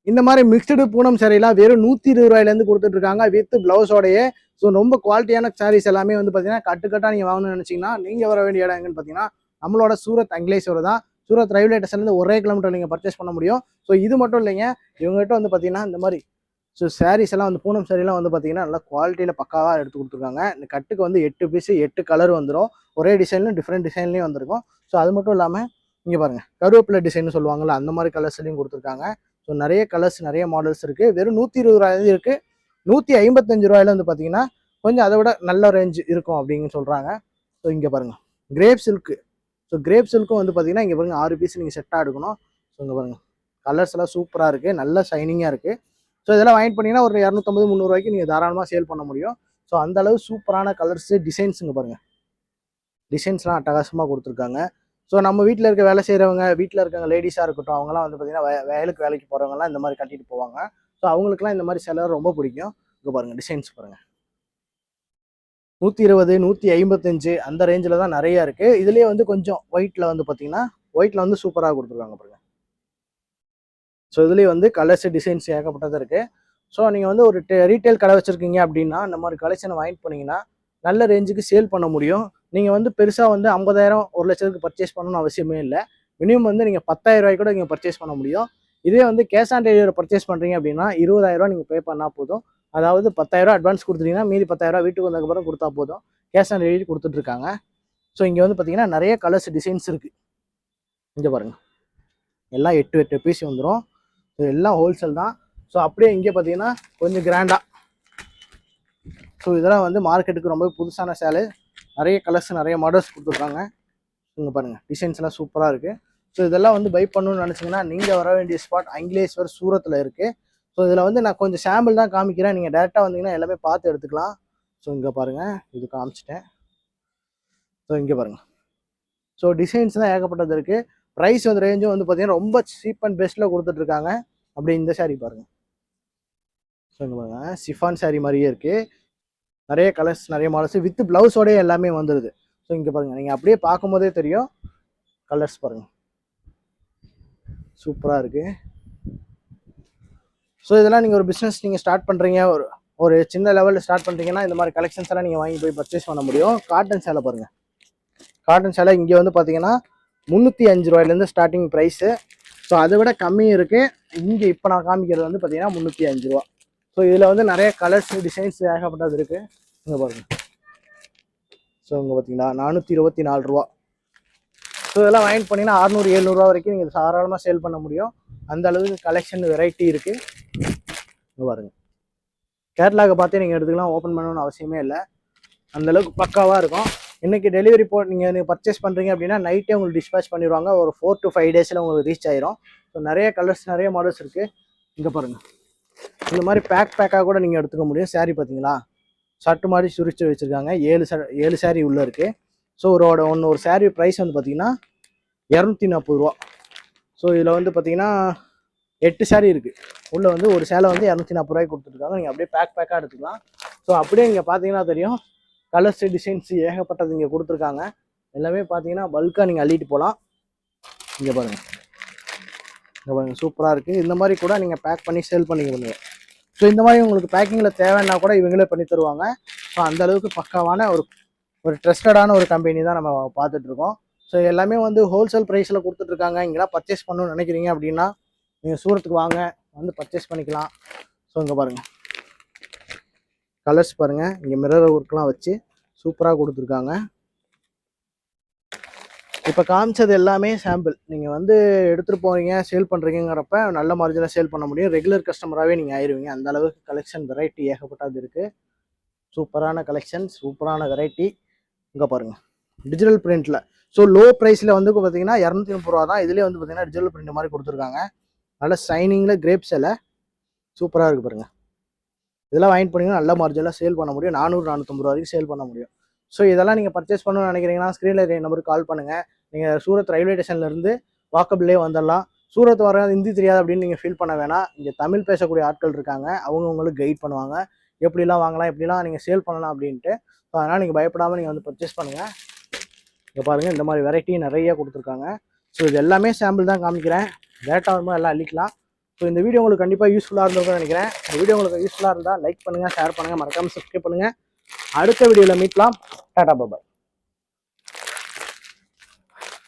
இந்த மாதிரி மிக்சடு பூனம் சாரீலாம் வெறும் 120 ரூபாயிலேருந்து கொடுத்துட்டு இருக்காங்க வித் பிளவுஸோடையே. ஸோ ரொம்ப குவாலிட்டியான சாரீஸ் எல்லாமே வந்து பார்த்தீங்கன்னா கட்டுக்கட்டாக நீங்கள் வாங்கணும்னு நினச்சிங்கன்னா நீங்கள் வர வேண்டிய இடம் எங்கன்னு பார்த்தீங்கன்னா நம்மளோட சூரத் அங்கிலேஸ்வரம் தான். சூரத் ரயில்வே ஸ்டேஷன்லேருந்து ஒரே கிலோமீட்டர் நீங்கள் பர்ச்சேஸ் பண்ண முடியும். ஸோ இது மட்டும் இல்லைங்க, இவங்ககிட்ட வந்து பார்த்தீங்கன்னா இந்த மாதிரி சாரீஸ் எல்லாம் வந்து பூனம் சாரீலாம் வந்து பார்த்தீங்கன்னா நல்லா குவாலிட்டியில் பக்காவாக எடுத்து கொடுத்துருக்காங்க. இந்த கட்டுக்கு வந்து 8 பீஸு 8 கலர் வந்துடும். ஒரே டிசைன்லையும் டிஃப்ரெண்ட் டிசைன்லையும் வந்திருக்கும். ஸோ அது மட்டும் இல்லாமல் இங்கே பாருங்கள் கருவேப்பிலை டிசைன் சொல்லுவாங்கள்ல அந்த மாதிரி கலர்ஸ்லையும் கொடுத்துருக்காங்க. ஸோ நிறைய கலர்ஸ் நிறைய மாடல்ஸ் இருக்குது. வெறும் 120 ரூபாயிலேருந்து இருக்குது. 155 ரூபாயில வந்து பார்த்தீங்கன்னா கொஞ்சம் அதை விட நல்ல ரேஞ்ச் இருக்கும் அப்படின்னு சொல்கிறாங்க. ஸோ இங்கே பாருங்கள் கிரேப் சில்க்கு. ஸோ கிரேப் சில்க்கும் வந்து பார்த்தீங்கன்னா இங்கே பாருங்கள் 6 பீஸ் நீங்கள் செட்டாக எடுக்கணும். ஸோ இங்கே பாருங்கள் கலர்ஸ் எல்லாம் சூப்பராக இருக்குது, நல்ல ஷைனிங்காக இருக்குது. ஸோ இதெல்லாம் வாங்கிட்டு பண்ணிங்கன்னா ஒரு 250 300 ரூபாய்க்கு நீங்கள் தாராளமாக சேல் பண்ண முடியும். ஸோ அந்தளவு சூப்பரான கலர்ஸு டிசைன்ஸுங்க பாருங்கள், டிசைன்ஸ்லாம் அட்டகாசமாக கொடுத்துருக்காங்க. ஸோ நம்ம வீட்டில் இருக்க வேலை செய்கிறவங்க, வீட்டில் இருக்கவங்க லேடிஸாக இருக்கட்டும், அவங்களாம் வந்து பார்த்தீங்கன்னா வேலைக்கு போகிறவங்கலாம் இந்த மாதிரி கட்டிட்டு போவாங்க. ஸோ அவங்களுக்குலாம் இந்த மாதிரி செலவு ரொம்ப பிடிக்கும். இங்கே பாருங்கள் டிசைன்ஸ் பாருங்கள் 120 155 அந்த ரேஞ்சில் தான் நிறையா இருக்குது. இதுலேயே வந்து கொஞ்சம் ஒயிட்டில் வந்து பார்த்தீங்கன்னா ஒயிட்டில் வந்து சூப்பராக கொடுத்துருக்காங்க பாருங்கள். ஸோ இதுலேயே வந்து கலர்ஸ் டிசைன்ஸ் ஏகப்பட்டது இருக்குது. ஸோ நீங்கள் வந்து ஒரு ரீட்டைல் கடை வச்சுருக்கீங்க அப்படின்னா இந்த மாதிரி கலெக்ஷனை வாங்கிட்டு போனீங்கன்னா நல்ல ரேஞ்சுக்கு சேல் பண்ண முடியும். நீங்கள் வந்து பெருசாக வந்து 50,000 1 லட்சத்துக்கு பர்ச்சேஸ் பண்ணணும்னு அவசியமே இல்லை. மினிமம் வந்து நீங்கள் 10,000 ரூபாய்க்கு கூட நீங்கள் பர்ச்சேஸ் பண்ண முடியும். இதே வந்து கேஷ் ஆன் டெலிவரி பர்ச்சேஸ் பண்ணுறீங்க அப்படின்னா 20,000 ரூபா நீங்கள் பே பண்ணால் போதும். அதாவது 10,000 ரூபா அட்வான்ஸ் கொடுத்துட்டீங்கன்னா மீதி 10,000 ரூபா வீட்டுக்கு வந்ததுக்கப்புறம் கொடுத்தா போதும். கேஷ் ஆன் டெலிவரி கொடுத்துட்ருக்காங்க. ஸோ இங்கே வந்து பார்த்தீங்கன்னா நிறைய கலர்ஸ் டிசைன்ஸ் இருக்குது. இங்கே பாருங்கள் எல்லாம் 8 பீஸ் வந்துடும். ஸோ எல்லாம் ஹோல்சேல் தான். ஸோ அப்படியே இங்கே பார்த்தீங்கன்னா கொஞ்சம் கிராண்டாக, ஸோ இதெல்லாம் வந்து மார்க்கெட்டுக்கு ரொம்ப புதுசான சேலை, நிறைய கலர்ஸ் நிறைய மாடல்ஸ் கொடுத்துருக்காங்க. இங்கே பாருங்கள் டிசைன்ஸ்லாம் சூப்பராக இருக்குது. ஸோ இதெல்லாம் வந்து பை பண்ணணும்னு நினச்சிங்கன்னா நீங்கள் வர வேண்டிய ஸ்பாட் அங்கிலேஸ்வர் சூரத்தில் இருக்குது. ஸோ இதில் வந்து நான் கொஞ்சம் சாம்பிள் தான் காமிக்கிறேன், நீங்கள் டேரெக்டாக வந்தீங்கன்னா எல்லாமே பார்த்து எடுத்துக்கலாம். ஸோ இங்கே பாருங்கள் இது காமிச்சிட்டேன். ஸோ இங்கே பாருங்கள் ஸோ டிசைன்ஸ் தான் ஏகப்பட்டது இருக்குது. ப்ரைஸ் வந்து ரேஞ்சும் வந்து பார்த்தீங்கன்னா ரொம்ப சீப் அண்ட் பெஸ்ட்டில் கொடுத்துட்ருக்காங்க. அப்படி இந்த சாரீ பாருங்கள். ஸோ இங்கே பாருங்கள் சிஃபான் சாரீ மாதிரியே இருக்குது. நிறைய கலர்ஸ் நிறைய மாடல்ஸ் வித் ப்ளவுஸோடய எல்லாமே வந்துடுது. ஸோ இங்கே பாருங்கள் நீங்கள் அப்படியே பார்க்கும்போதே தெரியும் கலர்ஸ் பாருங்கள் சூப்பராக இருக்குது. ஸோ இதெல்லாம் நீங்கள் ஒரு பிஸ்னஸ் நீங்கள் ஸ்டார்ட் பண்ணுறீங்க, ஒரு சின்ன லெவலில் ஸ்டார்ட் பண்ணுறீங்கன்னா இந்த மாதிரி கலெக்ஷன்ஸ் எல்லாம் நீங்கள் வாங்கி போய் பர்ச்சேஸ் பண்ண முடியும். காட்டன் சேலை பாருங்கள், காட்டன் சேலை இங்கே வந்து பார்த்தீங்கன்னா 305 ரூபாயிலேருந்து ஸ்டார்டிங் ப்ரைஸு. ஸோ அதை விட கம்மியும் இருக்குது. இங்கே இப்போ நான் காமிக்கிறது வந்து பார்த்தீங்கன்னா 305 ரூபா. ஸோ இதில் வந்து நிறைய கலர்ஸ் டிசைன்ஸ் ஏகப்பட்டது இருக்குது. இங்கே பாருங்கள். ஸோ இங்கே பார்த்தீங்கன்னா 424 ரூபா. ஸோ இதெல்லாம் வாங்கிட்டு போனீங்கன்னா 600 700 ரூபா வரைக்கும் நீங்கள் தாராளமாக சேல் பண்ண முடியும். அந்த அளவுக்கு கலெக்ஷன் வெரைட்டி இருக்குது. இங்கே பாருங்கள் கேட்லாகை பார்த்து நீங்கள் எடுத்துக்கலாம், ஓப்பன் பண்ணணும்னு அவசியமே இல்லை, அந்தளவுக்கு பக்காவாக இருக்கும். இன்றைக்கி டெலிவரி நீங்கள் பர்ச்சேஸ் பண்ணுறீங்க அப்படின்னா நைட்டே உங்களுக்கு டிஸ்பேச் பண்ணிடுவாங்க. ஒரு 4 to 5 டேஸில் உங்களுக்கு ரீச் ஆயிரும். ஸோ நிறைய கலர்ஸ் நிறைய மாடல்ஸ் இருக்குது. இங்கே பாருங்கள் இந்த மாதிரி பேக்காக கூட நீங்கள் எடுத்துக்க முடியும். சாரீ பார்த்தீங்களா சட்டு மாதிரி சுரிச்சு வச்சுருக்காங்க. 7 சாரீ உள்ளே இருக்குது. ஸோ ஒரு சாரீ ப்ரைஸ் வந்து பார்த்தீங்கன்னா 240 ரூபா. ஸோ இதில் வந்து பார்த்தீங்கன்னா 8 சாரீ இருக்குது. உள்ளே வந்து ஒரு சேலை வந்து 240 ரூபாய்க்கு கொடுத்துருக்காங்க. நீங்கள் அப்படியே பேக்காக எடுத்துக்கலாம். ஸோ அப்படியே இங்கே பார்த்தீங்கன்னா தெரியும் கலர்ஸ் டிசைன்ஸ் ஏகப்பட்டது இங்கே கொடுத்துருக்காங்க. எல்லாமே பார்த்தீங்கன்னா பல்காக நீங்கள் அள்ளிட்டு போகலாம். இங்கே பாருங்கள், இங்கே பாருங்கள் சூப்பராக இருக்குது. இந்த மாதிரி கூட நீங்கள் பேக் பண்ணி சேல் பண்ணிக்க முடியும். ஸோ இந்த மாதிரி உங்களுக்கு பேக்கிங்கில் தேவைன்னா கூட இவங்களே பண்ணி தருவாங்க. ஸோ அந்தளவுக்கு பக்காவான ஒரு ட்ரஸ்டடான ஒரு கம்பெனி தான் நம்ம பார்த்துட்ருக்கோம். ஸோ எல்லாமே வந்து ஹோல்சேல் ப்ரைஸில் கொடுத்துட்ருக்காங்க. இங்கெல்லாம் பர்ச்சேஸ் பண்ணணும்னு நினைக்கிறீங்க அப்படின்னா நீங்கள் சூரத்துக்கு வாங்க, வந்து பர்ச்சேஸ் பண்ணிக்கலாம். ஸோ இங்கே பாருங்கள் கலர்ஸ் பாருங்கள், இங்கே மிரர் ஒர்க்லாம் வச்சு சூப்பராக கொடுத்துருக்காங்க. இப்போ காமிச்சது எல்லாமே சாம்பிள். நீங்கள் வந்து எடுத்துகிட்டு போகிறீங்க சேல் பண்ணுறீங்கிறப்ப நல்ல மார்ஜினில் சேல் பண்ண முடியும். ரெகுலர் கஸ்டமராகவே நீங்கள் ஆயிடுவீங்க. அந்த அளவுக்கு கலெக்ஷன் வெரைட்டி ஏகப்பட்டது இருக்குது. சூப்பரான கலெக்ஷன், சூப்பரான வெரைட்டி. இங்கே பாருங்கள் டிஜிட்டல் பிரிண்டில். ஸோ லோ ப்ரைஸில் வந்து பார்த்தீங்கன்னா 230 ரூபா தான். இதுலேயே வந்து பார்த்தீங்கன்னா டிஜிட்டல் பிரிண்ட் மாதிரி கொடுத்துருக்காங்க. நல்ல ஷைனிங்கில் கிரேப் சேலை சூப்பராக இருக்குது பாருங்கள். இதெல்லாம் வாங்கிட்டு போனீங்கன்னா நல்ல மார்ஜினில் சேல் பண்ண முடியும். 400 450 ரூபா வரைக்கும் சேல் பண்ண முடியும். ஸோ இதெல்லாம் நீங்கள் பர்ச்சேஸ் பண்ணணும்னு நினைக்கிறீங்கன்னா ஸ்க்ரீனில் நம்பருக்கு கால் பண்ணுங்கள். நீங்கள் சூரத் ரயில்வே ஸ்டேஷன்லேருந்து வாக்கபிளே வந்துடலாம். சூரத் வர ஹிந்தி தெரியாது அப்படின்னு நீங்கள் ஃபீல் பண்ண வேணாம். இங்கே தமிழ் பேசக்கூடிய ஆட்கள் இருக்காங்க, அவங்க உங்களுக்கு கைட் பண்ணுவாங்க எப்படிலாம் வாங்கலாம், எப்படிலாம் நீங்கள் சேல் பண்ணலாம் அப்படின்ட்டு. ஸோ அதனால் நீங்கள் பயப்படாமல் நீங்கள் வந்து பர்ச்சேஸ் பண்ணுங்கள். இங்கே பாருங்கள் இந்த மாதிரி வெரைட்டி நிறைய கொடுத்துருக்காங்க. ஸோ இது எல்லாமே சாம்பிள் தான் காமிக்கிறேன். டேட்டா வரும்போது எல்லாம் அள்ளிக்கலாம். ஸோ இந்த வீடியோ உங்களுக்கு கண்டிப்பாக யூஸ்ஃபுல்லாக இருந்திருக்கும்னு நினைக்கிறேன். இந்த வீடியோ உங்களுக்கு யூஸ்ஃபுல்லாக இருந்தால் லைக் பண்ணுங்கள், ஷேர் பண்ணுங்கள், மறக்காமல் சப்ஸ்கிரைப் பண்ணுங்கள். அடுத்த வீடியோவில் மீட்லாம். டாடா பாய்.